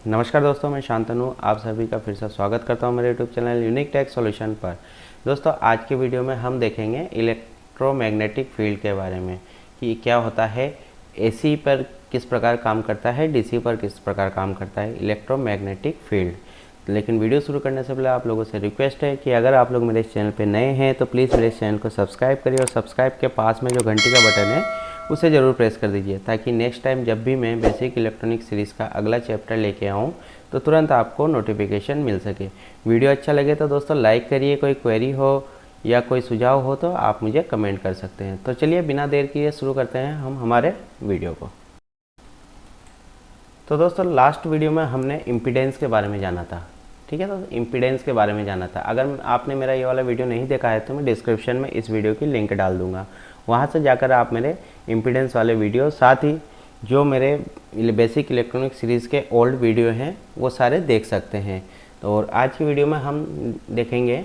नमस्कार दोस्तों, मैं शांतनु आप सभी का फिर से स्वागत करता हूं मेरे YouTube channel unique tech solution पर। दोस्तों, आज के वीडियो में हम देखेंगे इलेक्ट्रोमैग्नेटिक फील्ड के बारे में कि क्या होता है, एसी पर किस प्रकार काम करता है, डीसी पर किस प्रकार काम करता है इलेक्ट्रोमैग्नेटिक फील्ड। लेकिन वीडियो शुरू करने से पहले आप लोगों से रिक्वेस्ट है कि अगर आप लोग मेरे इस चैनल पर नए हैं तो प्लीज़ मेरे इस चैनल को सब्सक्राइब करिए और सब्सक्राइब के पास में जो घंटी का बटन है उसे ज़रूर प्रेस कर दीजिए, ताकि नेक्स्ट टाइम जब भी मैं बेसिक इलेक्ट्रॉनिक सीरीज़ का अगला चैप्टर लेके आऊँ तो तुरंत आपको नोटिफिकेशन मिल सके। वीडियो अच्छा लगे तो दोस्तों लाइक करिए, कोई क्वेरी हो या कोई सुझाव हो तो आप मुझे कमेंट कर सकते हैं। तो चलिए बिना देर किए शुरू करते हैं हम हमारे वीडियो को। तो दोस्तों, लास्ट वीडियो में हमने इम्पीडेंस के बारे में जाना था, ठीक है। तो इम्पीडेंस के बारे में जाना था। अगर आपने मेरा ये वाला वीडियो नहीं देखा है तो मैं डिस्क्रिप्शन में इस वीडियो की लिंक डाल दूंगा, वहाँ से जाकर आप मेरे इम्पीडेंस वाले वीडियो, साथ ही जो मेरे बेसिक इलेक्ट्रॉनिक सीरीज़ के ओल्ड वीडियो हैं वो सारे देख सकते हैं। तो और आज की वीडियो में हम देखेंगे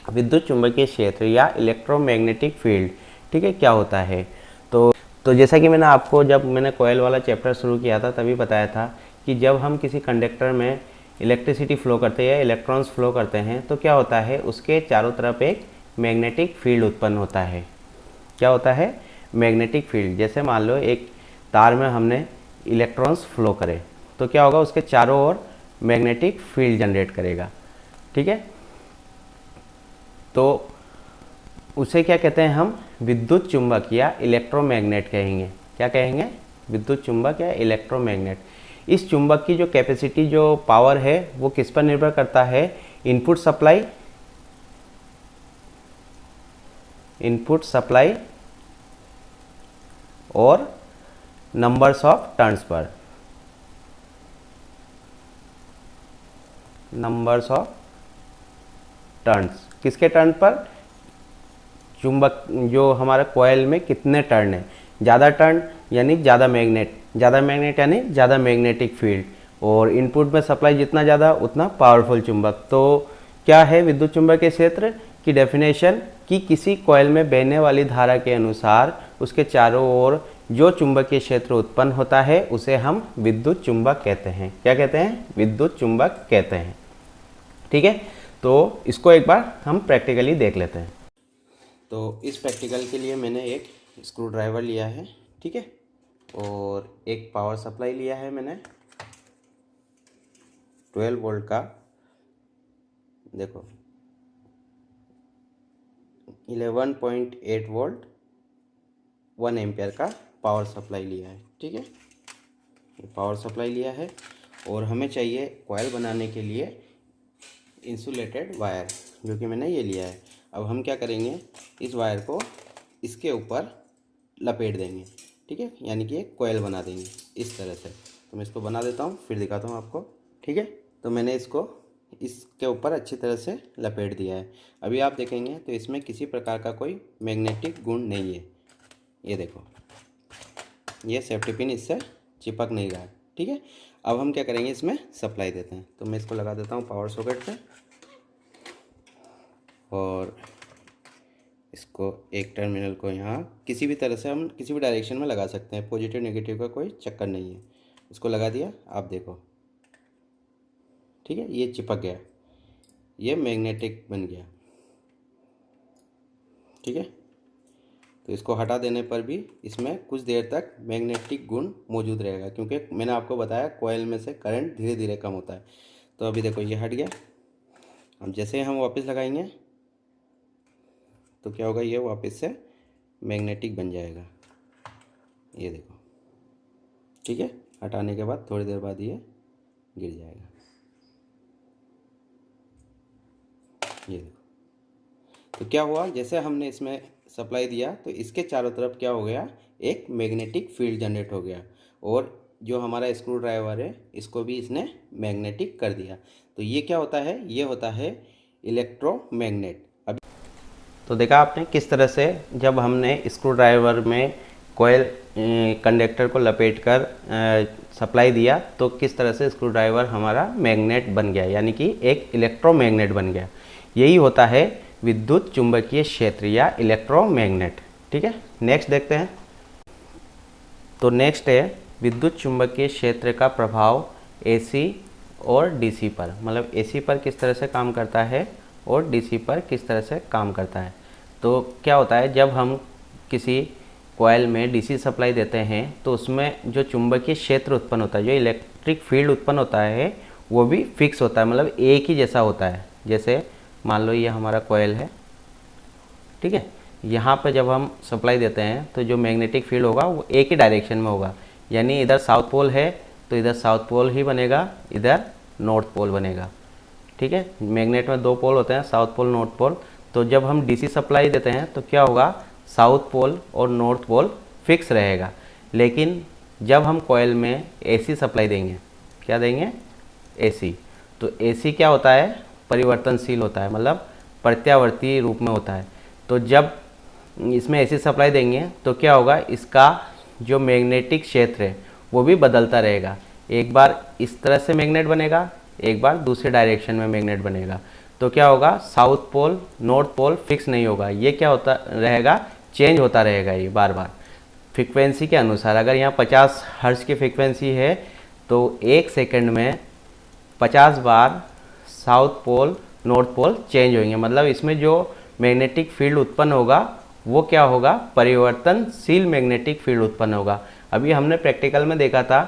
विद्युत चुंबकीय क्षेत्र या इलेक्ट्रोमैग्नेटिक फील्ड, ठीक है, क्या होता है। तो जैसा कि मैंने आपको जब मैंने कॉइल वाला चैप्टर शुरू किया था तभी बताया था कि जब हम किसी कंडक्टर में इलेक्ट्रिसिटी फ्लो करते हैं या इलेक्ट्रॉन्स फ्लो करते हैं तो क्या होता है, उसके चारों तरफ एक मैग्नेटिक फील्ड उत्पन्न होता है। क्या होता है, मैग्नेटिक फील्ड। जैसे मान लो एक तार में हमने इलेक्ट्रॉन्स फ्लो करे तो क्या होगा, उसके चारों ओर मैग्नेटिक फील्ड जनरेट करेगा, ठीक है। तो उसे क्या कहते हैं, हम विद्युत चुंबक या इलेक्ट्रोमैग्नेट कहेंगे। क्या कहेंगे, विद्युत चुंबक या इलेक्ट्रोमैग्नेट। इस चुंबक की जो कैपेसिटी, जो पावर है, वो किस पर निर्भर करता है, इनपुट सप्लाई और numbers of turns per. Numbers of turns, किसके टर्न पर, चुंबक जो हमारा कॉइल में कितने टर्न है। ज़्यादा टर्न यानी ज़्यादा मैग्नेट, यानी ज़्यादा मैग्नेटिक फील्ड, और इनपुट में सप्लाई जितना ज़्यादा उतना पावरफुल चुंबक। तो क्या है विद्युत चुंबकीय क्षेत्र की डेफिनेशन, कि किसी कॉइल में बहने वाली धारा के अनुसार उसके चारों ओर जो चुंबकीय क्षेत्र उत्पन्न होता है उसे हम विद्युत चुंबक कहते हैं। क्या कहते हैं, विद्युत चुंबक कहते हैं, ठीक है। तो इसको एक बार हम प्रैक्टिकली देख लेते हैं। तो इस प्रैक्टिकल के लिए मैंने एक स्क्रू ड्राइवर लिया है, ठीक है, और एक पावर सप्लाई लिया है मैंने 12 वोल्ट का। देखो 11.8 वोल्ट 1 एम्पियर का पावर सप्लाई लिया है, ठीक है। पावर सप्लाई लिया है और हमें चाहिए कॉइल बनाने के लिए इंसुलेटेड वायर, जो कि मैंने ये लिया है। अब हम क्या करेंगे, इस वायर को इसके ऊपर लपेट देंगे, ठीक है, यानी कि एक कॉइल बना देंगे इस तरह से। तो मैं इसको बना देता हूँ, फिर दिखाता हूँ आपको, ठीक है। तो मैंने इसको इसके ऊपर अच्छी तरह से लपेट दिया है। अभी आप देखेंगे तो इसमें किसी प्रकार का कोई मैग्नेटिक गुण नहीं है। ये देखो, ये सेफ्टी पिन इससे चिपक नहीं रहा है, ठीक है। अब हम क्या करेंगे, इसमें सप्लाई देते हैं। तो मैं इसको लगा देता हूँ पावर सॉकेट पे, और इसको एक टर्मिनल को यहाँ किसी भी तरह से हम किसी भी डायरेक्शन में लगा सकते हैं, पॉजिटिव नेगेटिव का कोई चक्कर नहीं है। इसको लगा दिया, आप देखो, ठीक है, ये चिपक गया, ये मैग्नेटिक बन गया, ठीक है। तो इसको हटा देने पर भी इसमें कुछ देर तक मैग्नेटिक गुण मौजूद रहेगा, क्योंकि मैंने आपको बताया कॉइल में से करंट धीरे धीरे कम होता है। तो अभी देखो ये हट गया। अब जैसे हम वापस लगाएंगे तो क्या होगा, ये वापस से मैग्नेटिक बन जाएगा। ये देखो, ठीक है। हटाने के बाद थोड़ी देर बाद ये गिर जाएगा। ये देखो, तो क्या हुआ, जैसे हमने इसमें सप्लाई दिया तो इसके चारों तरफ क्या हो गया, एक मैग्नेटिक फील्ड जनरेट हो गया, और जो हमारा स्क्रू ड्राइवर है इसको भी इसने मैग्नेटिक कर दिया। तो ये क्या होता है, ये होता है इलेक्ट्रोमैग्नेट। अब तो देखा आपने किस तरह से जब हमने स्क्रू ड्राइवर में कॉइल कंडक्टर को लपेटकर सप्लाई दिया तो किस तरह से स्क्रू ड्राइवर हमारा मैग्नेट बन गया, यानी कि एक इलेक्ट्रोमैग्नेट बन गया। यही होता है विद्युत चुंबकीय क्षेत्र या इलेक्ट्रोमैग्नेट, ठीक है। नेक्स्ट देखते हैं। तो नेक्स्ट है विद्युत चुंबकीय क्षेत्र का प्रभाव एसी और डीसी पर, मतलब एसी पर किस तरह से काम करता है और डीसी पर किस तरह से काम करता है। तो क्या होता है, जब हम किसी कॉइल में डीसी सप्लाई देते हैं तो उसमें जो चुंबकीय क्षेत्र उत्पन्न होता है, जो इलेक्ट्रिक फील्ड उत्पन्न होता है, वो भी फिक्स होता है, मतलब एक ही जैसा होता है। जैसे मान लो ये हमारा कॉइल है, ठीक है, यहाँ पे जब हम सप्लाई देते हैं तो जो मैग्नेटिक फील्ड होगा वो एक ही डायरेक्शन में होगा, यानी इधर साउथ पोल है तो इधर साउथ पोल ही बनेगा, इधर नॉर्थ पोल बनेगा, ठीक है। मैग्नेट में दो पोल होते हैं, साउथ पोल नॉर्थ पोल। तो जब हम डीसी सप्लाई देते हैं तो क्या होगा, साउथ पोल और नॉर्थ पोल फिक्स रहेगा। लेकिन जब हम कॉइल में एसी सप्लाई देंगे, क्या देंगे, एसी, तो एसी क्या होता है, परिवर्तनशील होता है, मतलब प्रत्यावर्ती रूप में होता है। तो जब इसमें एसी सप्लाई देंगे तो क्या होगा, इसका जो मैग्नेटिक क्षेत्र है वो भी बदलता रहेगा। एक बार इस तरह से मैग्नेट बनेगा, एक बार दूसरे डायरेक्शन में मैग्नेट बनेगा। तो क्या होगा, south pole north pole fix नहीं होगा, ये क्या होता रहेगा, चेंज होता रहेगा ये बार बार फ्रीक्वेंसी के अनुसार। अगर यहाँ 50 हर्ट्ज की फ्रीक्वेंसी है तो 1 सेकंड में 50 बार south pole north pole change होंगे, मतलब इसमें जो मैग्नेटिक फील्ड उत्पन्न होगा वो क्या होगा, परिवर्तनशील मैग्नेटिक फील्ड उत्पन्न होगा। अभी हमने प्रैक्टिकल में देखा था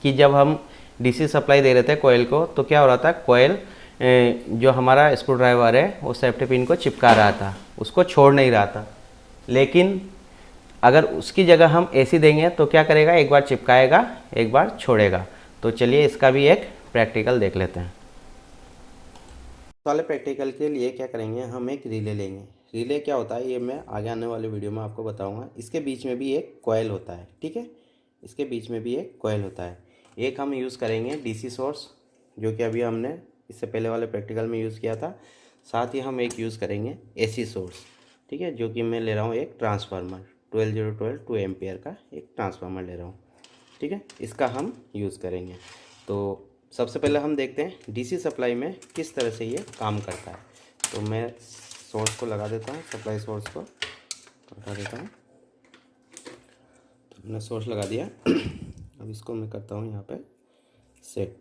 कि जब हम डीसी सप्लाई दे रहे थे कॉइल को तो क्या हो रहा था, कॉइल जो हमारा स्क्रू ड्राइवर है वो सेफ्टी पिन को चिपका रहा था, उसको छोड़ नहीं रहा था। लेकिन अगर उसकी जगह हम एसी देंगे तो क्या करेगा, एक बार चिपकाएगा एक बार छोड़ेगा। तो चलिए इसका भी एक प्रैक्टिकल देख लेते हैं। वाले प्रैक्टिकल के लिए क्या करेंगे, हम एक रिले लेंगे। रिले क्या होता है ये मैं आगे आने वाले वीडियो में आपको बताऊंगा। इसके बीच में भी एक कॉइल होता है, ठीक है, इसके बीच में भी एक कॉइल होता है। एक हम यूज़ करेंगे डीसी सोर्स, जो कि अभी हमने इससे पहले वाले प्रैक्टिकल में यूज़ किया था। साथ ही हम एक यूज़ करेंगे एसी सोर्स, ठीक है, जो कि मैं ले रहा हूँ एक ट्रांसफार्मर 12012 2 एम्पियर का एक ट्रांसफार्मर ले रहा हूँ, ठीक है, इसका हम यूज़ करेंगे। तो सबसे पहले हम देखते हैं डीसी सप्लाई में किस तरह से ये काम करता है। तो मैं सोर्स को लगा देता हूँ, सप्लाई सोर्स को हटा देता हूँ। तो मैंने सोर्स लगा दिया। अब इसको मैं करता हूँ यहाँ पे सेट,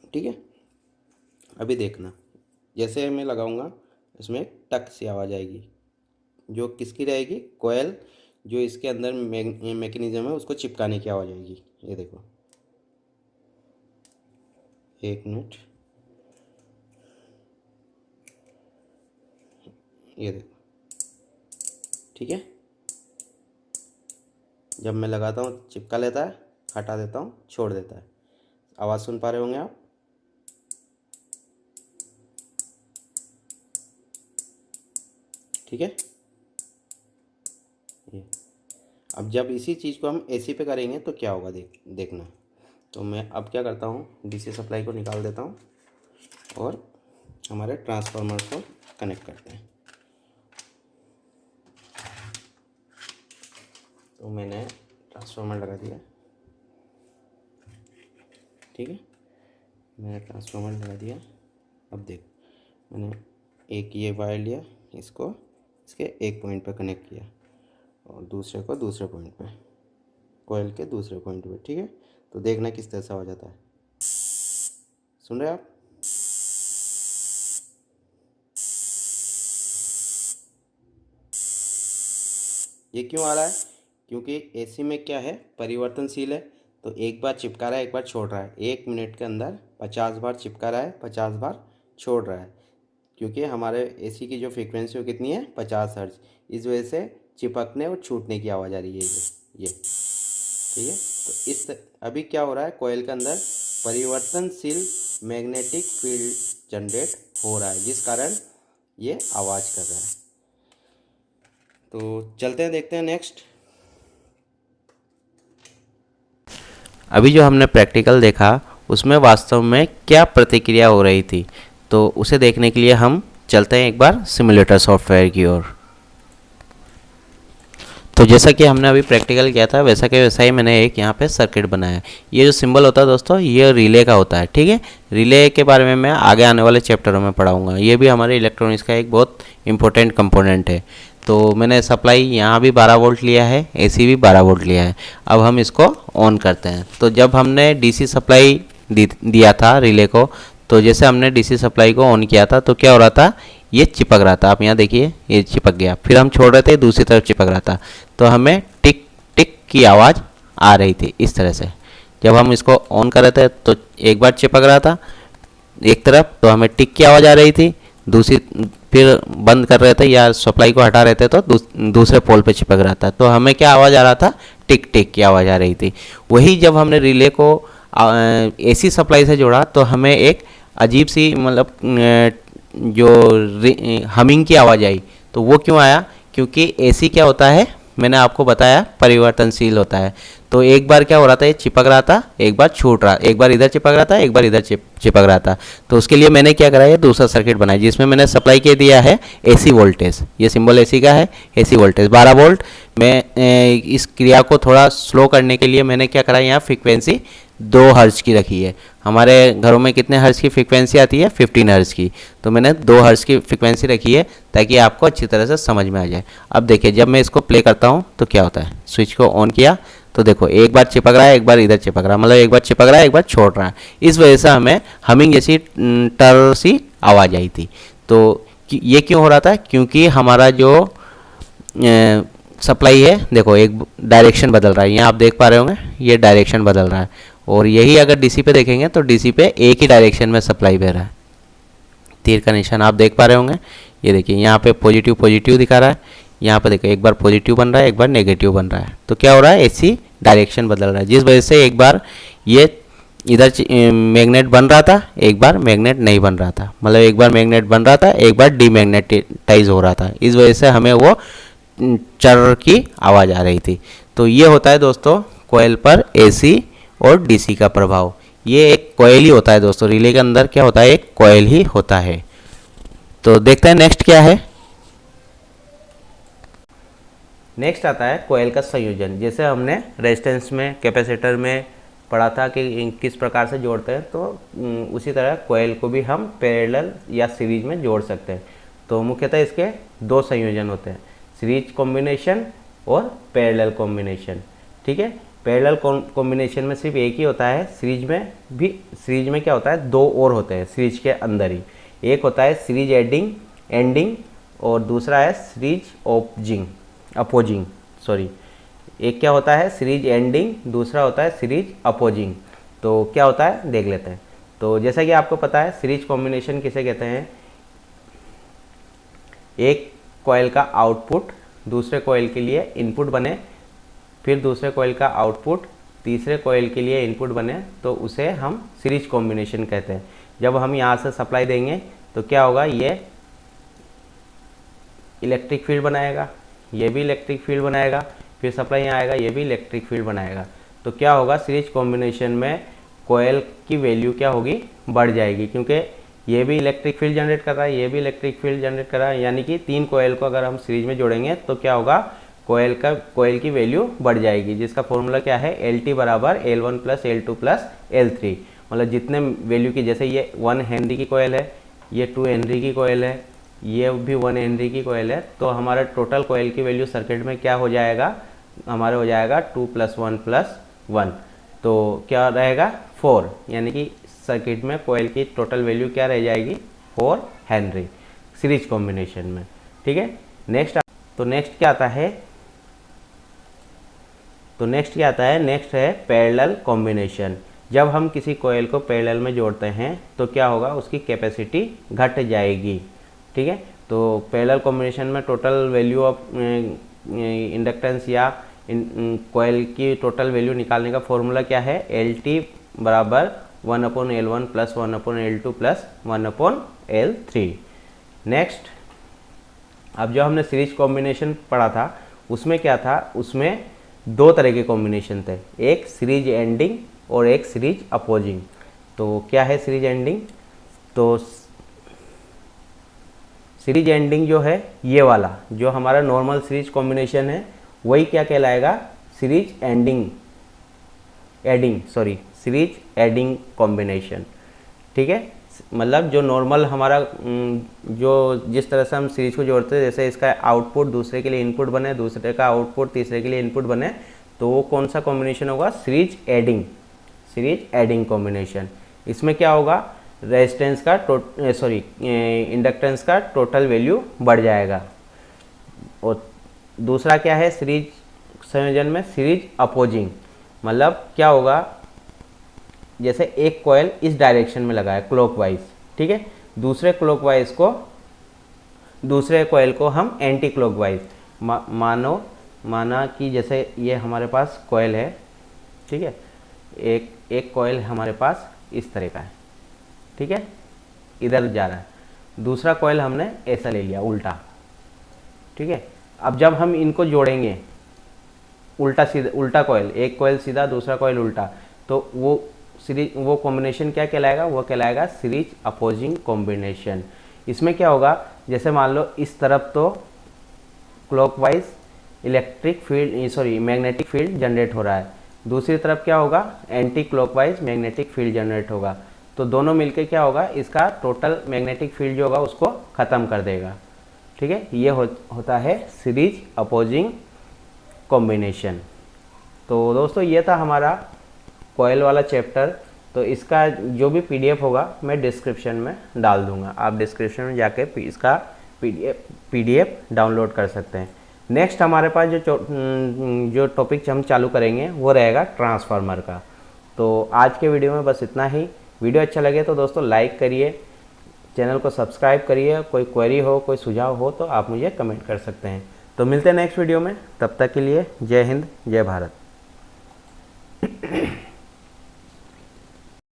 ठीक है। अभी देखना, जैसे मैं लगाऊंगा इसमें टक सी आवाज़ आएगी, जो किसकी रहेगी, कॉइल जो इसके अंदर मैकेनिज्म है उसको चिपकाने की आवाज़ आएगी। ये देखो, एक मिनट, ये देखो, ठीक है। जब मैं लगाता हूँ चिपका लेता है, हटा देता हूँ छोड़ देता है। आवाज़ सुन पा रहे होंगे आप, ठीक है। ये अब जब इसी चीज़ को हम एसी पे करेंगे तो क्या होगा, देखना। तो मैं अब क्या करता हूँ, डीसी सप्लाई को निकाल देता हूँ और हमारे ट्रांसफार्मर को कनेक्ट करते हैं। तो मैंने ट्रांसफार्मर लगा दिया, ठीक है, मैंने ट्रांसफार्मर लगा दिया। अब देख, मैंने एक ये वायर लिया, इसको इसके एक पॉइंट पर कनेक्ट किया और दूसरे को दूसरे पॉइंट पे, कॉइल के दूसरे पॉइंट पे, ठीक है। तो देखना किस तरह से आवाज़ आता है, सुन रहे आप। ये क्यों आ रहा है, क्योंकि एसी में क्या है, परिवर्तनशील है। तो एक बार चिपका रहा है एक बार छोड़ रहा है, 1 मिनट के अंदर 50 बार चिपका रहा है 50 बार छोड़ रहा है, क्योंकि हमारे एसी की जो फ्रीक्वेंसी वो कितनी है, 50 हर्ट्ज। इस वजह से चिपकने और छूटने की आवाज़ आ रही है ये, ठीक है। तो इस अभी क्या हो रहा है, कॉइल के अंदर परिवर्तनशील मैग्नेटिक फील्ड जनरेट हो रहा है, जिस कारण ये आवाज़ कर रहा है। तो चलते हैं, देखते हैं नेक्स्ट। अभी जो हमने प्रैक्टिकल देखा उसमें वास्तव में क्या प्रतिक्रिया हो रही थी, तो उसे देखने के लिए हम चलते हैं एक बार सिमुलेटर सॉफ्टवेयर की ओर। तो जैसा कि हमने अभी प्रैक्टिकल किया था वैसा के वैसा ही मैंने एक यहाँ पे सर्किट बनाया। ये जो सिंबल होता है दोस्तों, ये रिले का होता है, ठीक है। रिले के बारे में मैं आगे आने वाले चैप्टरों में पढ़ाऊँगा, ये भी हमारे इलेक्ट्रॉनिक्स का एक बहुत इंपॉर्टेंट कंपोनेंट है। तो मैंने सप्लाई यहाँ भी 12 वोल्ट लिया है, एसी भी 12 वोल्ट लिया है। अब हम इसको ऑन करते हैं। तो जब हमने डीसी सप्लाई दिया था रिले को, तो जैसे हमने डीसी सप्लाई को ऑन किया था तो क्या हो रहा था, ये चिपक रहा था। आप यहाँ देखिए ये चिपक गया, फिर हम छोड़ रहे थे दूसरी तरफ चिपक रहा था, तो हमें टिक टिक की आवाज़ आ रही थी इस तरह से। जब हम इसको ऑन कर रहे थे तो एक बार चिपक रहा था एक तरफ, तो हमें टिक की आवाज़ आ रही थी, दूसरी फिर बंद कर रहे थे या सप्लाई को हटा रहे थे तो दूसरे पोल पे चिपक रहा था, तो हमें क्या आवाज़ आ रहा था, टिक टिक की आवाज़ आ रही थी। वही जब हमने रिले को एसी सप्लाई से जोड़ा तो हमें एक अजीब सी मतलब जो हमिंग की आवाज़ आई। तो वो क्यों आया, क्योंकि एसी क्या होता है, मैंने आपको बताया परिवर्तनशील होता है। तो एक बार क्या हो रहा था, ये चिपक रहा था, एक बार छूट रहा, एक बार इधर चिपक रहा था, एक बार इधर चिपक रहा था। तो उसके लिए मैंने क्या करा, ये दूसरा सर्किट बनाया जिसमें मैंने सप्लाई के दिया है एसी वोल्टेज। ये सिंबल एसी का है, एसी वोल्टेज 12 वोल्ट। मैं इस क्रिया को थोड़ा स्लो करने के लिए मैंने क्या करा, यहाँ फ्रीक्वेंसी 2 हर्ट्ज की रखी है। हमारे घरों में कितने हर्ट्ज की फ्रीक्वेंसी आती है, 15 हर्ट्ज की, तो मैंने 2 हर्ट्ज की फ्रीक्वेंसी रखी है ताकि आपको अच्छी तरह से समझ में आ जाए। अब देखिए जब मैं इसको प्ले करता हूँ तो क्या होता है, स्विच को ऑन किया तो देखो एक बार चिपक रहा है, एक बार इधर चिपक रहा है, मतलब एक बार चिपक रहा है, एक बार छोड़ रहा है। इस वजह से हमें हमिंग जैसी टर सी आवाज़ आई थी। तो ये क्यों हो रहा था, क्योंकि हमारा जो सप्लाई है देखो एक डायरेक्शन बदल रहा है, यहाँ आप देख पा रहे होंगे ये डायरेक्शन बदल रहा है। और यही अगर डीसी पे देखेंगे तो डीसी पे एक ही डायरेक्शन में सप्लाई बह रहा है। तीर का निशान आप देख पा रहे होंगे, ये देखिए यहाँ पे पॉजिटिव पॉजिटिव दिखा रहा है, यहाँ पे देखो एक बार पॉजिटिव बन रहा है, एक बार नेगेटिव बन रहा है। तो क्या हो रहा है, एसी डायरेक्शन बदल रहा है, जिस वजह से एक बार ये इधर मैग्नेट बन रहा था, एक बार मैग्नेट नहीं बन रहा था, मतलब एक बार मैग्नेट बन रहा था, एक बार डीमैग्नेटाइज हो रहा था। इस वजह से हमें वो चर की आवाज़ आ रही थी। तो ये होता है दोस्तों कोयल पर एसी और डीसी का प्रभाव। ये एक कोयल ही होता है दोस्तों, रिले के अंदर क्या होता है, एक कोयल ही होता है। तो देखते हैं नेक्स्ट क्या है। नेक्स्ट आता है कोयल का संयोजन। जैसे हमने रेजिस्टेंस में, कैपेसिटर में पढ़ा था कि किस प्रकार से जोड़ते हैं, तो उसी तरह कोयल को भी हम पैरेलल या सीरीज में जोड़ सकते हैं। तो मुख्यतः इसके 2 संयोजन होते हैं, सीरीज कॉम्बिनेशन और पैरेलल कॉम्बिनेशन। ठीक है, पैरेलल कॉम्बिनेशन में सिर्फ एक ही होता है, सीरीज में क्या होता है, 2 और होते हैं सीरीज के अंदर ही। एक होता है सीरीज एंडिंग और दूसरा है सीरीज अपोजिंग। एक क्या होता है सीरीज एंडिंग, दूसरा होता है सीरीज अपोजिंग। तो क्या होता है देख लेते हैं। तो जैसा कि आपको पता है सीरीज कॉम्बिनेशन किसे कहते हैं, एक कॉइल का आउटपुट दूसरे कॉइल के लिए इनपुट बने, फिर दूसरे कॉइल का आउटपुट तीसरे कॉइल के लिए इनपुट बने, तो उसे हम सीरीज कॉम्बिनेशन कहते हैं। जब हम यहाँ से सप्लाई देंगे तो क्या होगा, ये इलेक्ट्रिक फील्ड बनाएगा, ये भी इलेक्ट्रिक फील्ड बनाएगा, फिर सप्लाई यहाँ आएगा, ये भी इलेक्ट्रिक फील्ड बनाएगा। तो क्या होगा, सीरीज कॉम्बिनेशन में कोयल की वैल्यू क्या होगी, बढ़ जाएगी, क्योंकि ये भी इलेक्ट्रिक फील्ड जनरेट कर रहा है, ये भी इलेक्ट्रिक फील्ड जनरेट कर रहा है। यानी कि 3 कोयल को अगर हम सीरीज में जोड़ेंगे तो क्या होगा, कोयल की वैल्यू बढ़ जाएगी, जिसका फॉर्मूला क्या है, LT बराबर L1 plus L2 plus L3। मतलब जितने वैल्यू की, जैसे ये 1 हेनरी की कोयल है, ये 2 हेनरी की कोयल है, ये भी 1 हेनरी की कोयल है, तो हमारा टोटल कोयल की वैल्यू सर्किट में क्या हो जाएगा, हमारे हो जाएगा 2 + 1 + 1। तो क्या रहेगा 4, यानी कि सर्किट में कोयल की टोटल वैल्यू क्या रह जाएगी, 4 हेनरी सीरीज कॉम्बिनेशन में। ठीक है, नेक्स्ट क्या आता है, नेक्स्ट है पैरेलल कॉम्बिनेशन। जब हम किसी कोयल को पैरेलल में जोड़ते हैं तो क्या होगा, उसकी कैपेसिटी घट जाएगी। ठीक है, तो पैरेलल कॉम्बिनेशन में टोटल वैल्यू ऑफ इंडक्टेंस या कोयल की टोटल वैल्यू निकालने का फॉर्मूला क्या है, LT बराबर 1/L1 plus 1/L2 plus 1/L3। Next, अब जो हमने सीरीज कॉम्बिनेशन पढ़ा था उसमें क्या था, उसमें 2 तरह के कॉम्बिनेशन थे, एक सीरीज एंडिंग और एक सीरीज अपोजिंग। तो क्या है सीरीज एंडिंग, तो सीरीज एंडिंग जो है ये वाला जो हमारा नॉर्मल सीरीज कॉम्बिनेशन है वही क्या कहलाएगा, सीरीज एडिंग कॉम्बिनेशन। ठीक है, मतलब जो नॉर्मल हमारा जो जिस तरह से हम सीरीज को जोड़ते हैं, जैसे इसका आउटपुट दूसरे के लिए इनपुट बने, दूसरे का आउटपुट तीसरे के लिए इनपुट बने, तो वो कौन सा कॉम्बिनेशन होगा? Series adding combination. इसमें क्या होगा? रेजिस्टेंस का इंडक्टेंस का टोटल वैल्यू बढ़ जाएगा। और दूसरा क्या है सीरीज संयोजन में? Series opposing. मतलब क्या होगा? जैसे एक कॉइल इस डायरेक्शन में लगा है क्लॉकवाइज, ठीक है, दूसरे कॉइल को हम एंटी क्लॉकवाइज माना कि जैसे ये हमारे पास कॉइल है, ठीक है, एक कॉइल हमारे पास इस तरह का है, ठीक है, इधर जा रहा है, दूसरा कॉइल हमने ऐसा ले लिया उल्टा, ठीक है। अब जब हम इनको जोड़ेंगे उल्टा कॉइल, एक कॉइल सीधा दूसरा कॉइल उल्टा, तो वो कॉम्बिनेशन क्या कहलाएगा? वो कहलाएगा सीरीज अपोजिंग कॉम्बिनेशन। इसमें क्या होगा? जैसे मान लो इस तरफ तो क्लॉकवाइज मैग्नेटिक फील्ड जनरेट हो रहा है, दूसरी तरफ क्या होगा? Anti clockwise magnetic field generate होगा। तो दोनों मिलके क्या होगा? इसका टोटल मैग्नेटिक फील्ड जो होगा उसको ख़त्म कर देगा, ठीक है। ये होता है सीरीज अपोजिंग कॉम्बिनेशन। तो दोस्तों ये था हमारा कॉइल वाला चैप्टर। तो इसका जो भी पीडीएफ होगा मैं डिस्क्रिप्शन में डाल दूंगा, आप डिस्क्रिप्शन में जाके इसका पीडीएफ डाउनलोड कर सकते हैं। नेक्स्ट हमारे पास जो टॉपिक हम चालू करेंगे वो रहेगा ट्रांसफार्मर का। तो आज के वीडियो में बस इतना ही। वीडियो अच्छा लगे तो दोस्तों लाइक करिए, चैनल को सब्सक्राइब करिए, कोई क्वेरी हो कोई सुझाव हो तो आप मुझे कमेंट कर सकते हैं। तो मिलते हैं नेक्स्ट वीडियो में, तब तक के लिए जय हिंद जय भारत।